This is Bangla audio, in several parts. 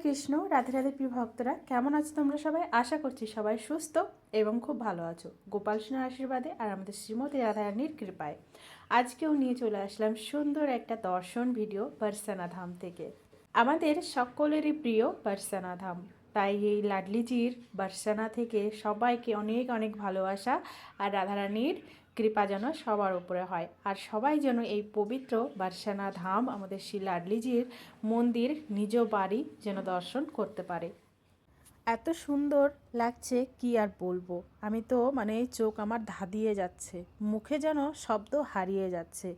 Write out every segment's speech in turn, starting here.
কৃষ্ণ। রাধে রাধে প্রিয় ভক্তরা, কেমন আছো তোমরা সবাই? আশা করছি সবাই সুস্থ এবং খুব ভালো আছো গোপাল সোনার আশীর্বাদে আর আমাদের শ্রীমতী রাধারানীর কৃপায়। আজকেও নিয়ে চলে আসলাম সুন্দর একটা দর্শন ভিডিও বারসানা ধাম থেকে। আমাদের সকলেরই প্রিয় বারসানা ধাম, তাই এই লাডলিজির বারসানা থেকে সবাইকে অনেক অনেক ভালোবাসা আর রাধারানীর কৃপা যেন সবার উপরে হয়, আর সবাই যেন এই পবিত্র বারসানা ধাম আমাদের শ্রী লাডলিজির মন্দির নিজ বাড়ি যেন দর্শন করতে পারে। এত সুন্দর লাগছে কি আর বলবো, আমি তো চোখ আমার ধাঁধিয়ে যাচ্ছে, মুখে যেন শব্দ হারিয়ে যাচ্ছে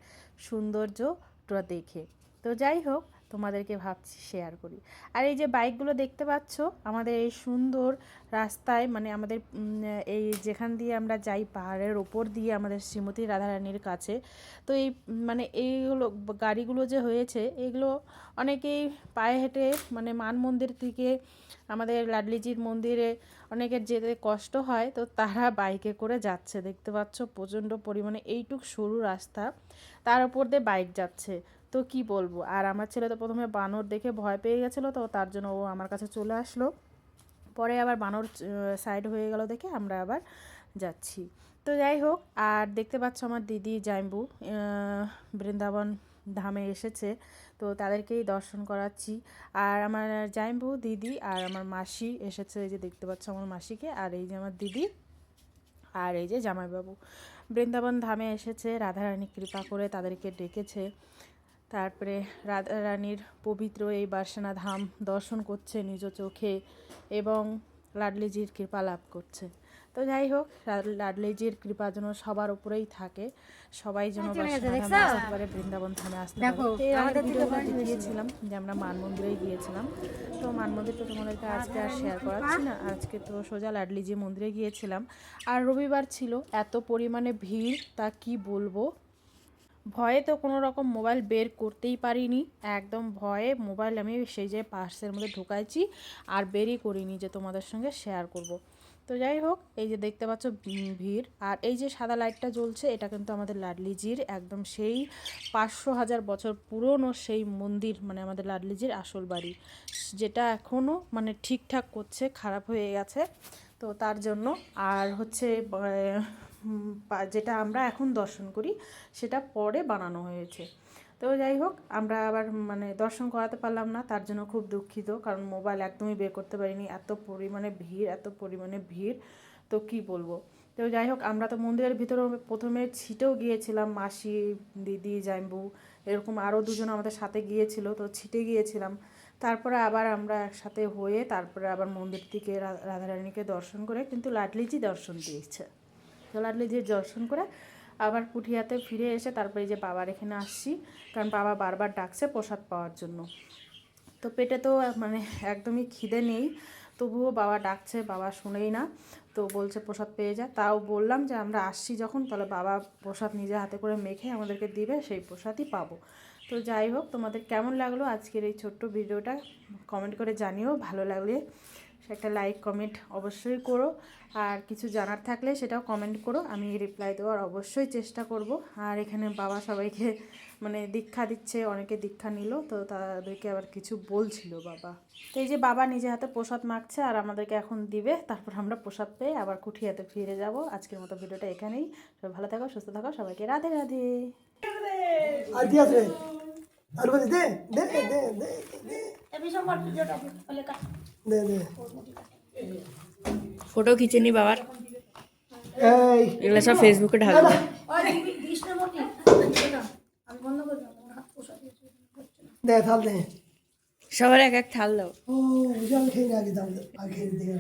সৌন্দর্যটা দেখে। তো যাই হোক, তোমাদেরকে ভাবছি শেয়ার করি। আর এই যে বাইকগুলো দেখতে পাচ্ছ আমাদের এই সুন্দর রাস্তায়, আমাদের এই যেখান দিয়ে আমরা যাই পাহাড়ের ওপর দিয়ে আমাদের শ্রীমতী রাধারানীর কাছে। তো এই এইগুলো গাড়িগুলো যে হয়েছে, এগুলো অনেকেই পায়ে হেঁটে মান মন্দির থেকে আমাদের লাডলিজির মন্দিরে অনেকের যেতে কষ্ট হয়, তো তারা বাইকে করে যাচ্ছে। দেখতে পাচ্ছ প্রচণ্ড পরিমাণে এইটুক সরু রাস্তা, তার উপর দিয়ে বাইক যাচ্ছে। তো কি বলবো। আর আমার ছেলে তো প্রথমে বানর দেখে ভয় পেয়ে গেছিলো, তো তার জন্য ও আমার কাছে চলে আসলো। পরে আবার বানর সাইড হয়ে গেল দেখে আমরা আবার যাচ্ছি। তো যাই হোক, আর দেখতে পাচ্ছ আমার দিদি জাইম্বু বৃন্দাবন ধামে এসেছে, তো তাদেরকেই দর্শন করাচ্ছি। আর আমার জাইম্বু দিদি আর আমার মাসি এসেছে, এই যে দেখতে পাচ্ছ আমার মাসিকে, আর এই যে আমার দিদি আর এই যে জামাইবাবু বৃন্দাবন ধামে এসেছে। রাধারানী কৃপা করে তাদেরকে ডেকেছে, তারপরে রাধারানীর পবিত্র এই বারসানা ধাম দর্শন করছে নিজ চোখে এবং লাডলিজির কৃপা লাভ করছে। তো যাই হোক, লাডলিজির কৃপা যেন সবার উপরেই থাকে, সবাই যেন আসতে পারে, বৃন্দাবন ধামে আসতে পারে। আমাদের ভিডিওটা দেখিয়েছিলাম যে আমরা মান মন্দিরেই গিয়েছিলাম, তো মান মন্দির তো তোমাদেরকে আজকে আর শেয়ার করাচ্ছি না। আজকে তো সোজা লাডলিজি মন্দিরে গিয়েছিলাম, আর রবিবার ছিল, এত পরিমাণে ভিড় তা কি বলবো। ভয়ে তো কোনো রকম মোবাইল বের করতেই পারিনি, একদম ভয়ে মোবাইল আমি সেই যে পার্সের মধ্যে ঢুকাইছি আর বেরই করিনি যে তোমাদের সঙ্গে শেয়ার করব। তো যাই হোক, এই যে দেখতে পাচ্ছ ভিড়, আর এই যে সাদা লাইটটা জ্বলছে, এটা কিন্তু আমাদের লাডলিজির একদম সেই 500,000 বছর পুরনো সেই মন্দির, আমাদের লাডলিজির আসল বাড়ি, যেটা এখনও ঠিকঠাক করছে, খারাপ হয়ে গেছে। তো তার জন্য আর হচ্ছে যেটা আমরা এখন দর্শন করি সেটা পরে বানানো হয়েছে। তো যাই হোক, আমরা আবার দর্শন করাতে পারলাম না, তার জন্য খুব দুঃখিত, কারণ মোবাইল একদমই বের করতে পারিনি, এত পরিমাণে ভিড় তো কি বলবো। তো যাই হোক, আমরা তো মন্দিরের ভিতরে প্রথমে ছিটেও গিয়েছিলাম, মাসি দিদি জাইম্বু এরকম আরও দুজন আমাদের সাথে গিয়েছিল, তো ছিটে গিয়েছিলাম। তারপরে আবার আমরা একসাথে হয়ে তারপরে আবার মন্দির থেকে রাধারানীকে দর্শন করে কিন্তু লাডলিজি দর্শন দিয়েছে। তো লাডলিজির দর্শন করে আবার পুঠিয়াতে ফিরে এসে তারপরে যে বাবার এখানে আসছি, কারণ বাবা বারবার ডাকছে প্রসাদ পাওয়ার জন্য। তো পেটে তো একদমই খিদে নেই, তবুও বাবা ডাকছে, বাবা শুনেই না, তো বলছে প্রসাদ পেয়ে যা। তাও বললাম যে আমরা আসছি যখন, তাহলে বাবা প্রসাদ নিজে হাতে করে মেখে আমাদেরকে দিবে, সেই প্রসাদই পাবো। তো যাই হোক, তোমাদের কেমন লাগলো আজকের এই ছোট্ট ভিডিওটা কমেন্ট করে জানিও, ভালো লাগলে একটা লাইক কমেন্ট অবশ্যই করো, আর কিছু জানার থাকলে সেটাও কমেন্ট করো, আমি রিপ্লাই দেওয়ার অবশ্যই চেষ্টা করব। আর এখানে বাবা সবাইকে দীক্ষা দিচ্ছে, অনেকে দীক্ষা নিল, তো তাদেরকে আবার কিছু বলছিল বাবা। তো এই যে বাবা নিজে হাতে প্রসাদ মাখছে আর আমাদেরকে এখন দিবে, তারপর আমরা প্রসাদ পেয়ে আবার কুঠিয়াতে ফিরে যাব। আজকের মতো ভিডিওটা এখানেই, সবাই ভালো থাকো, সুস্থ থাকো, সবাইকে রাধে রাধে। আর কি আছে? আর বলি দে দে দে দে দে দে দে ফটো খিচে নি বাবার, এগুলো সব ফেসবুকে ঢালবে। দে থাল দে, সবার এক এক থাল দাও। ও জল খেয়ে না আগে দাও, আগে দিয়ে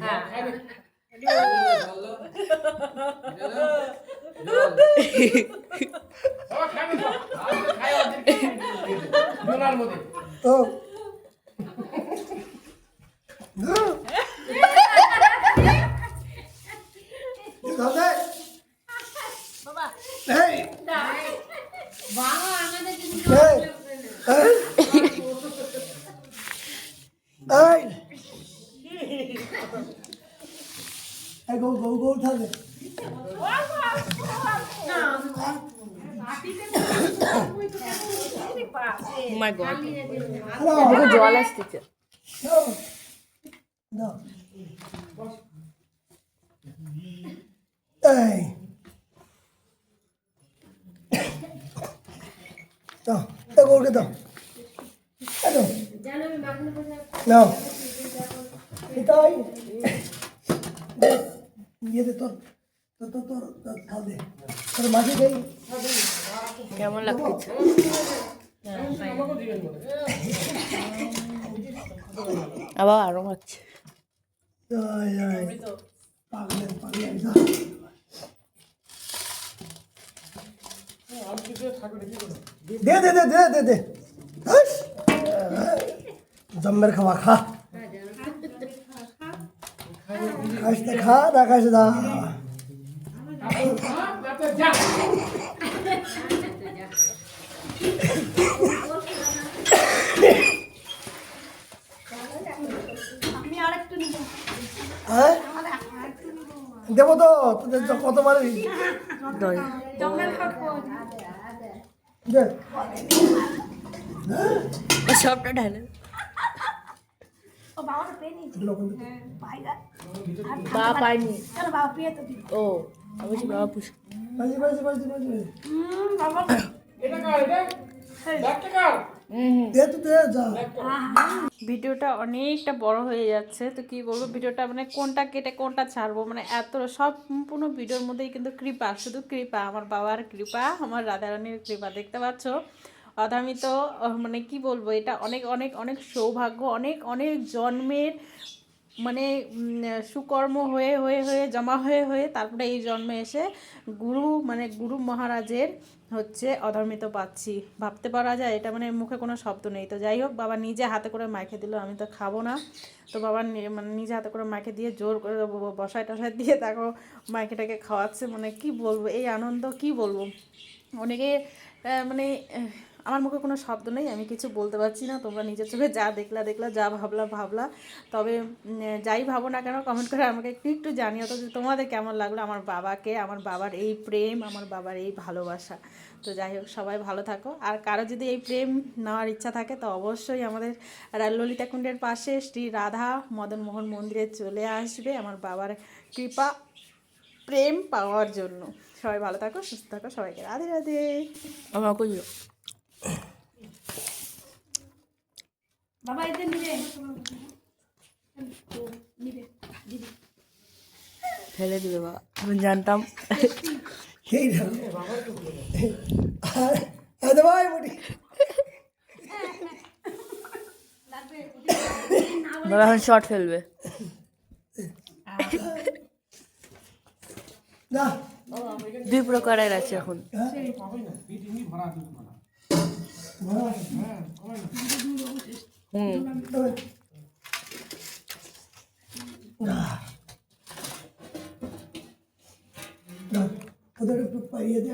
তো go go go থাকবে। Oh my God, জল আসতেছে। দাও দাও এই দাও দাও গৌরকে দাও দাও নাও এটাই দিয়ে দে তোর খাও দে তোর মাঝে দেই কেমন লাগতেছে? আবার আরো মাছ। পাগলে যা দে দে দে দে দে দে জম্মের খাওয়া খা খাসতে খা না খাস দা হ্যাঁ দেবো তো তোদের কত মারবি দে সবটা ঢালে বাবা পায়নি। ও অবশ্যই বাবা পুষে। বাজি বাজি বাজি বাজি দে তো দে যা ভিডিওটা অনেকটা বড় হয়ে যাচ্ছে, তো কি বলবো, ভিডিওটা মানে কোনটা কেটে কোনটা ছাড়বো, মানে এত সব সম্পূর্ণ ভিডিওর মধ্যেই কিন্তু কৃপা, শুধু কৃপা, আমার বাবার কৃপা, আমার রাধারানীর কৃপা। দেখতে পাচ্ছ অধামিত, মানে কি বলবো, এটা অনেক অনেক অনেক সৌভাগ্য, অনেক অনেক জন্মের মানে সুকর্ম হয়ে হয়ে হয়ে জমা হয়ে হয়ে তারপরে এই জন্মে এসে গুরু মহারাজের হচ্ছে অধর্মিত পাচ্ছি। ভাবতে পারা যায় এটা, মানে মুখে কোনো শব্দ নেই। তো যাই হোক, বাবা নিজে হাতে করে মাইকে দিল, আমি তো খাবো না। তো বাবা মানে নিজে হাতে করে মাইকে দিয়ে জোর করে বসায় টসায় দিয়ে তাকে মাইকেটাকে খাওয়াচ্ছে। মানে কি বলবো, এই আনন্দ কি বলবো। অনেকে মানে আমার মুখে কোনো শব্দ নেই, আমি কিছু বলতে পারছি না। তোমরা নিজের চোখে যা দেখলা, যা ভাবলা। তবে যাই ভাবো না কেন, কমেন্ট করে আমাকে একটু একটু জানিও তো তোমাদের কেমন লাগলো আমার বাবাকে, আমার বাবার এই প্রেম, আমার বাবার এই ভালোবাসা। তো যাই হোক, সবাই ভালো থাকো। আর কারো যদি এই প্রেম নেওয়ার ইচ্ছা থাকে তো অবশ্যই আমাদের ললিতা কুণ্ডের পাশে শ্রী রাধা মদন মোহন মন্দিরে চলে আসবে আমার বাবার কৃপা প্রেম পাওয়ার জন্য। সবাই ভালো থাকো, সুস্থ থাকো, সবাইকে রাধে রাধে। আমার কইল বাবা এতে নিবে ফেলে দিবে বাবা, আমি জানতাম। এই আরে ভাই মুটি বাবা এখন শর্ট ফেলবে। না 2 প্রকারের আছে এখন। ওদের একটু পাইয়ে দে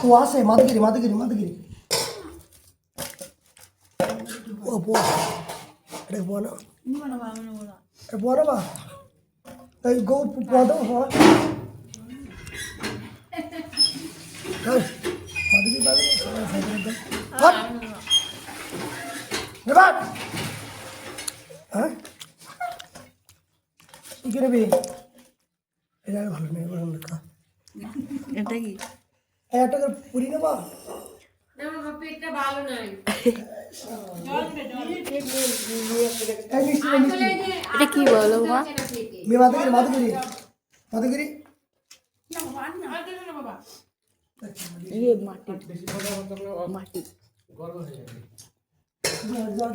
পোয়া আছে মাদগিরি ও পোয়া এটা পোয়া না এটা পোয়া না বা এই গো পোয়া দাও পোয়া মাদগিরি বাদ হট নেবাট হ্যাঁ কি করবি এটা ভালো নেই ভালো লেখা এটা কি? একটা করে পুরি নেবা পেটটা ভালো নাই এই মিষ্টি এটা কি বলো মা? মে মাদগিরি ইয়ে মাটি যা